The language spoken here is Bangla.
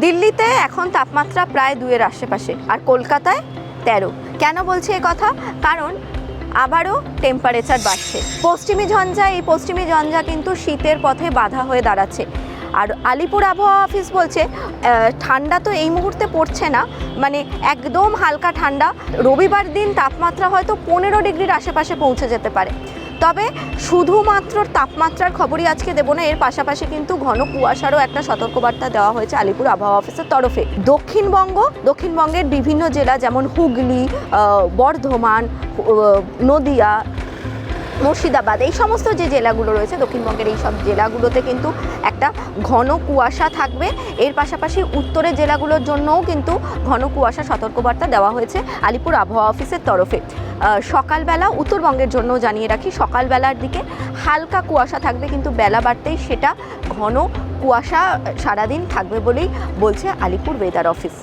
দিল্লিতে এখন তাপমাত্রা প্রায় 2-এর আশেপাশে, আর কলকাতায় 13। কেন বলছি এই কথা? কারণ আবারও টেম্পারেচার বাড়ছে। এই পশ্চিমী ঝঞ্ঝা কিন্তু শীতের পথে বাধা হয়ে দাঁড়াচ্ছে। আর আলিপুর আবহাওয়া অফিস বলছে ঠান্ডা তো এই মুহূর্তে পড়ছে না, মানে একদম হালকা ঠান্ডা। রবিবার দিন তাপমাত্রা হয়তো 15 ডিগ্রির আশেপাশে পৌঁছে যেতে পারে। তবে শুধুমাত্র তাপমাত্রার খবরই আজকে দেবো না, এর পাশাপাশি কিন্তু ঘন কুয়াশারও একটা সতর্কবার্তা দেওয়া হয়েছে আলিপুর আবহাওয়া অফিসের তরফে। দক্ষিণবঙ্গের বিভিন্ন জেলা যেমন হুগলি, বর্ধমান, নদিয়া, মুর্শিদাবাদ, এই সমস্ত যে জেলাগুলো রয়েছে দক্ষিণবঙ্গের এই সব জেলাগুলোতে কিন্তু একটা ঘন কুয়াশা থাকবে। এর পাশাপাশি উত্তরের জেলাগুলোর জন্যও কিন্তু ঘন কুয়াশা সতর্কবার্তা দেওয়া হয়েছে আলিপুর আবহাওয়া অফিসের তরফে। সকালবেলা উত্তরবঙ্গের জন্য জানিয়ে রাখি, সকালবেলার দিকে হালকা কুয়াশা থাকবে, কিন্তু বেলা বাড়তেই সেটা ঘন কুয়াশা সারাদিন থাকবে বলেই বলছে আলিপুর ওয়েদার অফিস।